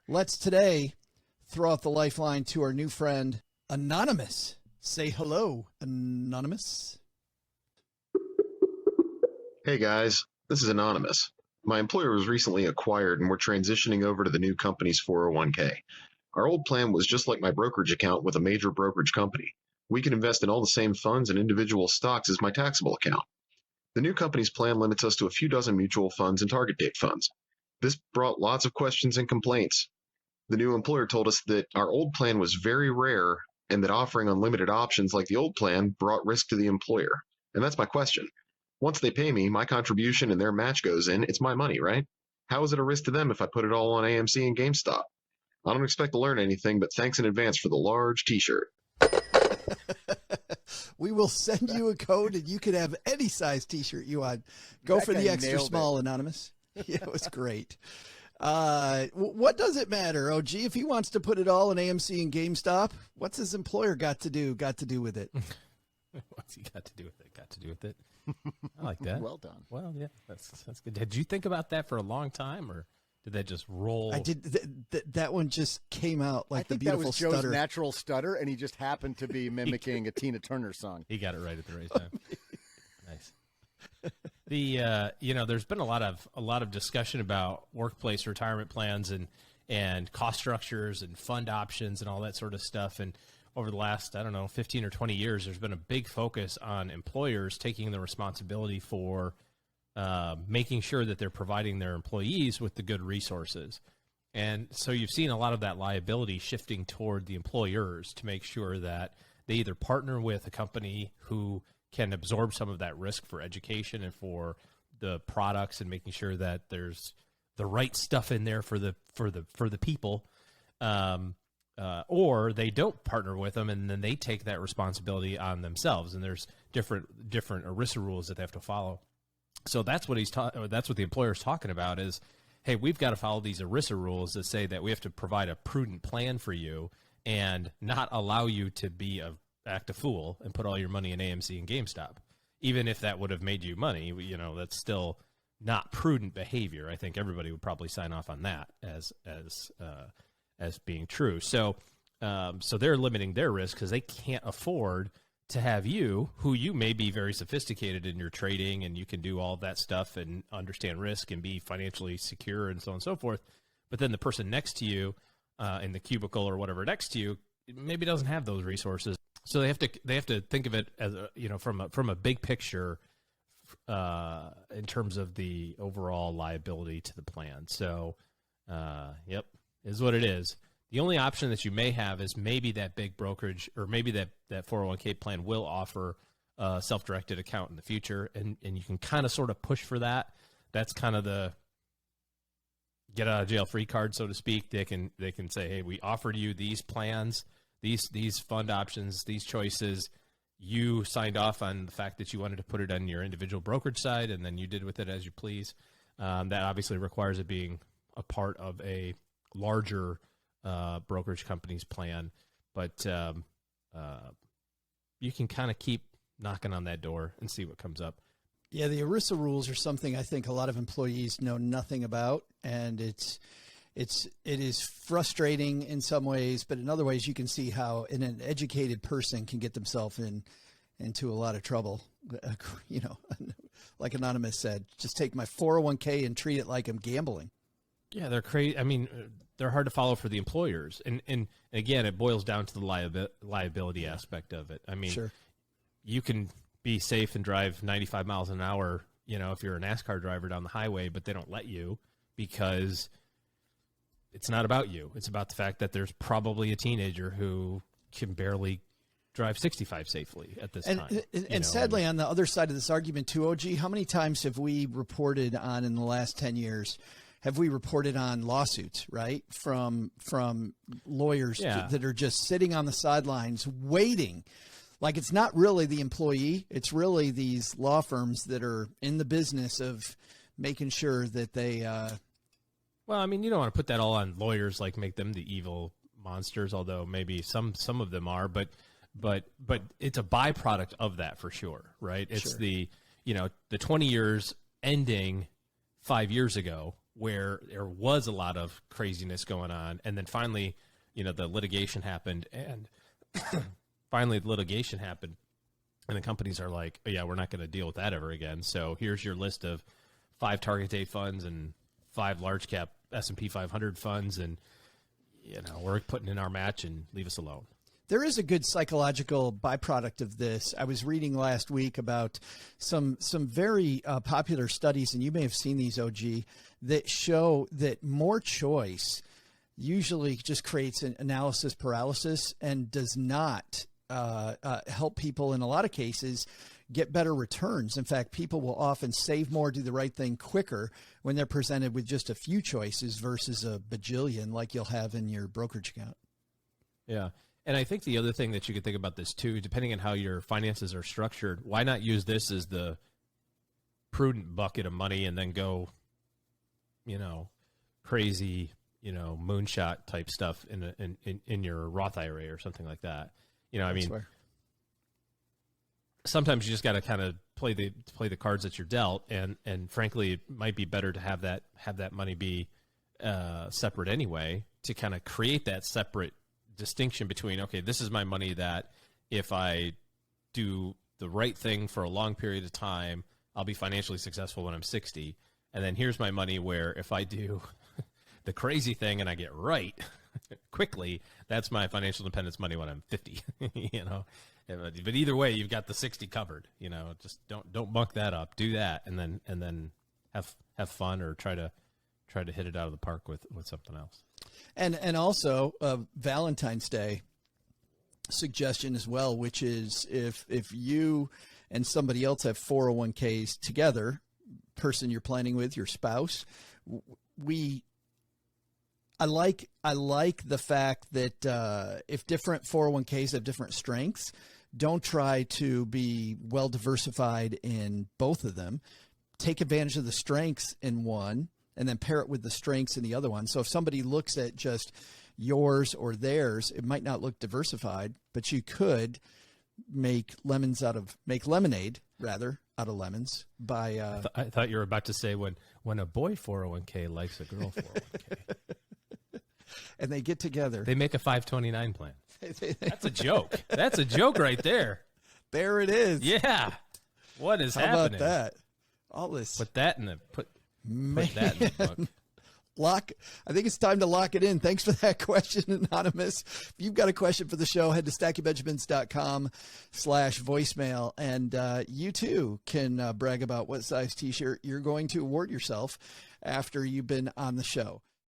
Let's today throw out the lifeline to our new friend, Anonymous. Say hello, Anonymous. Hey guys, this is Anonymous. My employer was recently acquired and we're transitioning over to the new company's 401k. Our old plan was just like my brokerage account with a major brokerage company. We can invest in all the same funds and individual stocks as my taxable account. The new company's plan limits us to a few dozen mutual funds and target date funds. This brought lots of questions and complaints. The new employer told us that our old plan was very rare and that offering unlimited options like the old plan brought risk to the employer. And that's my question. Once they pay me, my contribution and their match goes in. It's my money, right? How is it a risk to them if I put it all on AMC and GameStop? I don't expect to learn anything, but thanks in advance for the large t-shirt. We will send you a code and you can have any size t-shirt you want. Go for the extra small, Anonymous. Yeah, it was great. What does it matter, OG? If he wants to put it all in AMC and GameStop, what's his employer got to do with it? What's he got to do with it? Got to do with it. I like that. Well done. Well, yeah, that's good. Did you think about that for a long time, or did that just roll? I did. That one just came out like the beautiful stutter. That was Joe's stutter. natural stutter, and he just happened to be mimicking a Tina Turner song. He got it right at the right time. Nice. There's been a lot of discussion about workplace retirement plans and cost structures and fund options and all that sort of stuff. And over the last, 15 or 20 years, there's been a big focus on employers taking the responsibility for making sure that they're providing their employees with the good resources. And so you've seen a lot of that liability shifting toward the employers to make sure that they either partner with a company who can absorb some of that risk for education and for the products and making sure that there's the right stuff in there for the people, or they don't partner with them and then they take that responsibility on themselves. And there's different ERISA rules that they have to follow. So that's what that's what the employer's talking about is, hey, we've got to follow these ERISA rules that say that we have to provide a prudent plan for you and not allow you to act a fool and put all your money in AMC and GameStop. Even if that would have made you money, that's still not prudent behavior. I think everybody would probably sign off on that as being true. So they're limiting their risk because they can't afford to have you, who you may be very sophisticated in your trading and you can do all that stuff and understand risk and be financially secure and so on and so forth. But then the person next to you in the cubicle or whatever next to you maybe doesn't have those resources. So they have to think of it as from a big picture in terms of the overall liability to the plan. So, yep, is what it is. The only option that you may have is maybe that big brokerage or maybe that 401k plan will offer a self-directed account in the future, and you can kind of sort of push for that. That's kind of the get out of jail free card, so to speak. They can say, hey, we offered you these plans, these fund options, these choices. You signed off on the fact that you wanted to put it on your individual brokerage side, and then you did with it as you please. That obviously requires it being a part of a larger brokerage company's plan, but you can kind of keep knocking on that door and see what comes up. Yeah, the ERISA rules are something I think a lot of employees know nothing about, and it is frustrating in some ways, but in other ways you can see how an educated person can get themselves into a lot of trouble. Like Anonymous said, just take my 401k and treat it like I'm gambling. Yeah, they're crazy. I mean, they're hard to follow for the employers. And again, it boils down to the liability aspect of it. I mean, sure. You can be safe and drive 95 miles an hour, if you're a NASCAR driver down the highway, but they don't let you because it's not about you. It's about the fact that there's probably a teenager who can barely drive 65 safely at this time. And sadly, on the other side of this argument too, OG, how many times have we reported on in the last 10 years, have we reported on lawsuits, right? From lawyers that are just sitting on the sidelines waiting. Like it's not really the employee. It's really these law firms that are in the business of making sure that they, well, I mean, you don't want to put that all on lawyers, like make them the evil monsters, although maybe some of them are, but it's a byproduct of that for sure, right? It's the 20 years ending 5 years ago where there was a lot of craziness going on. And then finally, the litigation happened, and finally the litigation happened. And the companies are like, oh, yeah, we're not going to deal with that ever again. So here's your list of 5 target date funds and 5 large cap S&P 500 funds. And, we're putting in our match and leave us alone. There is a good psychological byproduct of this. I was reading last week about some very popular studies, and you may have seen these, OG, that show that more choice usually just creates an analysis paralysis and does not help people in a lot of cases get better returns. In fact, people will often save more, do the right thing quicker when they're presented with just a few choices versus a bajillion like you'll have in your brokerage account. Yeah. And I think the other thing that you could think about this too, depending on how your finances are structured, why not use this as the prudent bucket of money and then go, crazy, moonshot type stuff in your Roth IRA or something like that. Sometimes you just got to kind of play the cards that you're dealt, and frankly, it might be better to have that money be separate anyway, to kind of create that separate distinction between, okay, this is my money that if I do the right thing for a long period of time, I'll be financially successful when I'm 60. And then here's my money where if I do the crazy thing and I get right quickly, that's my financial independence money when I'm 50, But either way, you've got the 60 covered, just don't muck that up. Do that and then have fun, or try to hit it out of the park with something else. And also Valentine's Day suggestion as well, which is if you and somebody else have 401k's together, person you're planning with, your spouse, I like the fact that if different 401k's have different strengths, don't try to be well diversified in both of them. Take advantage of the strengths in one and then pair it with the strengths in the other one. So if somebody looks at just yours or theirs, it might not look diversified, but you could make lemonade rather out of lemons by. I thought you were about to say when a boy 401k likes a girl 401k. And they get together. They make a 529 plan. That's a joke. That's a joke right there. There it is. Yeah. What is happening? How about that? All this. Put that in the book. I think it's time to lock it in. Thanks for that question, Anonymous. If you've got a question for the show, head to stackingbenjamins.com/voicemail, and you too can brag about what size t-shirt you're going to award yourself after you've been on the show.